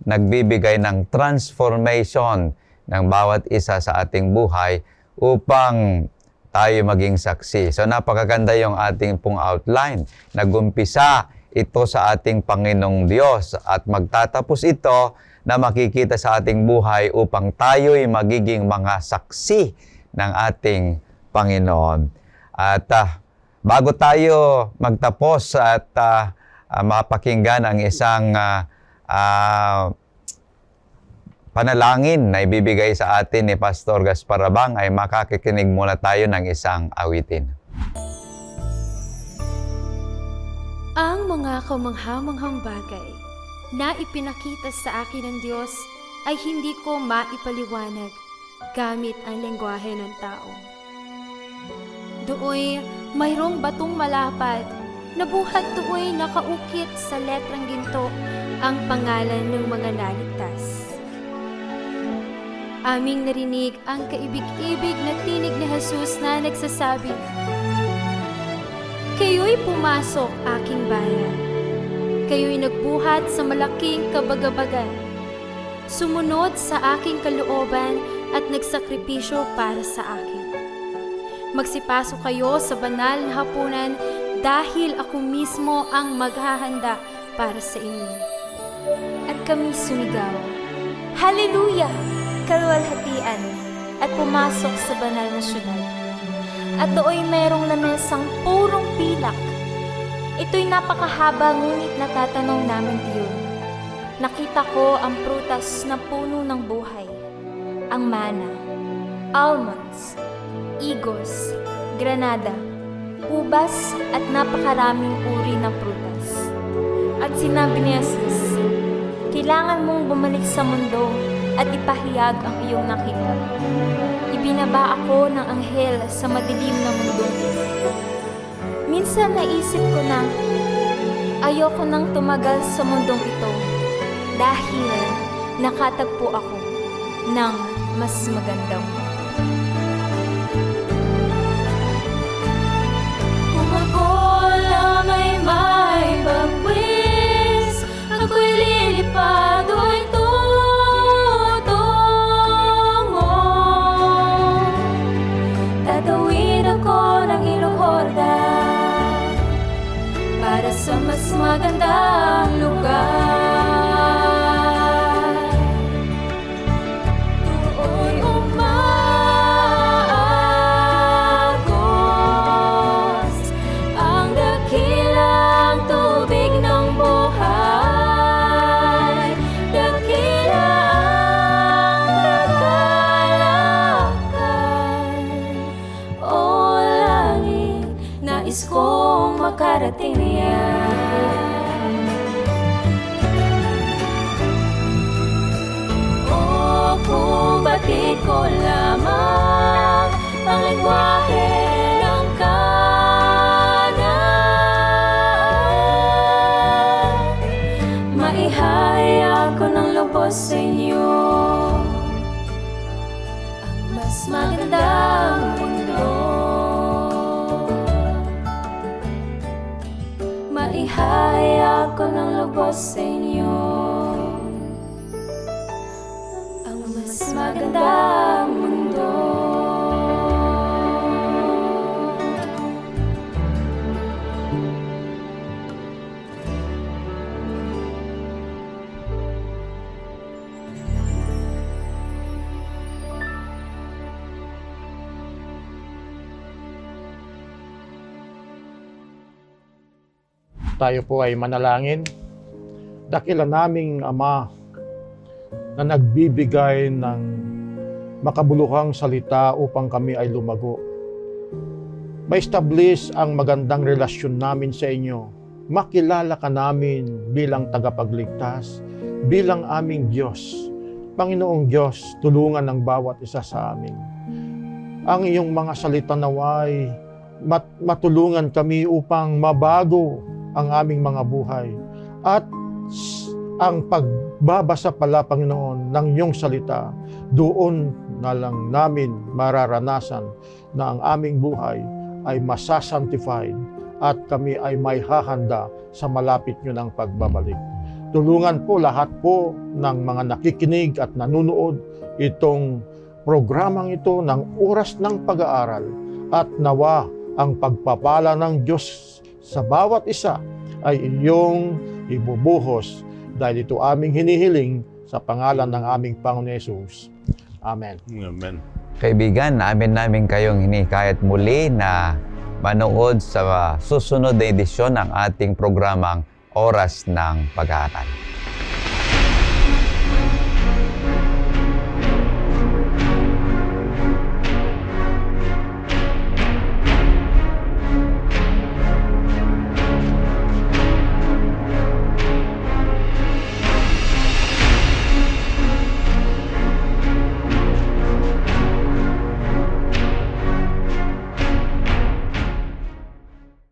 Speaker 1: nagbibigay ng transformation ng bawat isa sa ating buhay upang tayo maging saksi. So napakaganda yung ating pong outline. Nagumpisa ito sa ating Panginoong Diyos at magtatapos ito na makikita sa ating buhay upang tayo'y magiging mga saksi ng ating Panginoon. At bago tayo magtapos at mapakinggan ang isang panalangin na ibibigay sa atin ni Pastor Gaspar Abang, ay makakikinig muna tayo ng isang awitin.
Speaker 4: Ang mga kamangha-manghang bagay na ipinakita sa akin ng Diyos ay hindi ko maipaliwanag gamit ang lengguwahe ng tao. Dooy mayroong batong malapad na buhat dooy nakaukit sa letrang ginto ang pangalan ng mga naligtas. Aming narinig ang kaibig-ibig na tinig ni Jesus na nagsasabi, "Kayo'y pumasok, aking bayan. Kayo'y nagbuhat sa malaking kabagabagan. Sumunod sa aking kalooban at nagsakripisyo para sa akin. Magsipasok kayo sa banal na hapunan dahil ako mismo ang maghahanda para sa inyo." At kami sumigaw, "Hallelujah! Kaluwalhatian!" at pumasok sa banal na syudad. At dooy mayroong lamesang purong pilak. Ito'y napakahaba ngunit natatanong namin iyon. Nakita ko ang prutas na puno ng buhay, ang mana, almonds, igos, granada, ubas at napakaraming uri ng prutas. At sinabi ni Jesus, "Kailangan mong bumalik sa mundo at ipahayag ang iyong nakita." Ibinaba ako ng anghel sa madilim na mundong ito. Minsan naisip ko na ayoko nang tumagal sa mundong ito dahil nakatagpo ako ng mas magandang mundo. Kung ako lang ay may bagwis, ako'y lilipad do'y tutungo. Tatawid ako ng ilog Jordan para sa mas magandang lugar. Tuoy umaagos ang dakilang tubig ng buhay. Dakila ang kagalakan, o langit, nais kong makarating niyan. Kung batid ko lamang ang lengguwahe ng Kanaan, maihayag ko ng lubos sa inyo ang mas magandang mundo. Maihayag ko ng lubos sa inyo mas magandang mundo.
Speaker 3: Tayo po ay manalangin. Dakila naming Ama na nagbibigay ng makabuluhang salita upang kami ay lumago. Ma-establish ang magandang relasyon namin sa inyo. Makilala ka namin bilang tagapagligtas, bilang aming Diyos. Panginoong Diyos, tulungan ng bawat isa sa amin. Ang iyong mga salita naway matulungan kami upang mabago ang aming mga buhay at ang pagbabasa pala, Panginoon, ng iyong salita, doon na lang namin mararanasan na ang aming buhay ay masasanctified at kami ay may hahanda sa malapit nyo ng pagbabalik. Tulungan po lahat po ng mga nakikinig at nanunood itong programang ito ng oras ng pag-aaral, at nawa ang pagpapala ng Diyos sa bawat isa ay iyong ibubuhos, dahil ito aming hinihiling sa pangalan ng aming Panginoon Hesus. Amen.
Speaker 2: Amen.
Speaker 1: Kaibigan, namin kayong hinikayat muli na manood sa susunod na edisyon ng ating programang Oras ng Pag-aaral.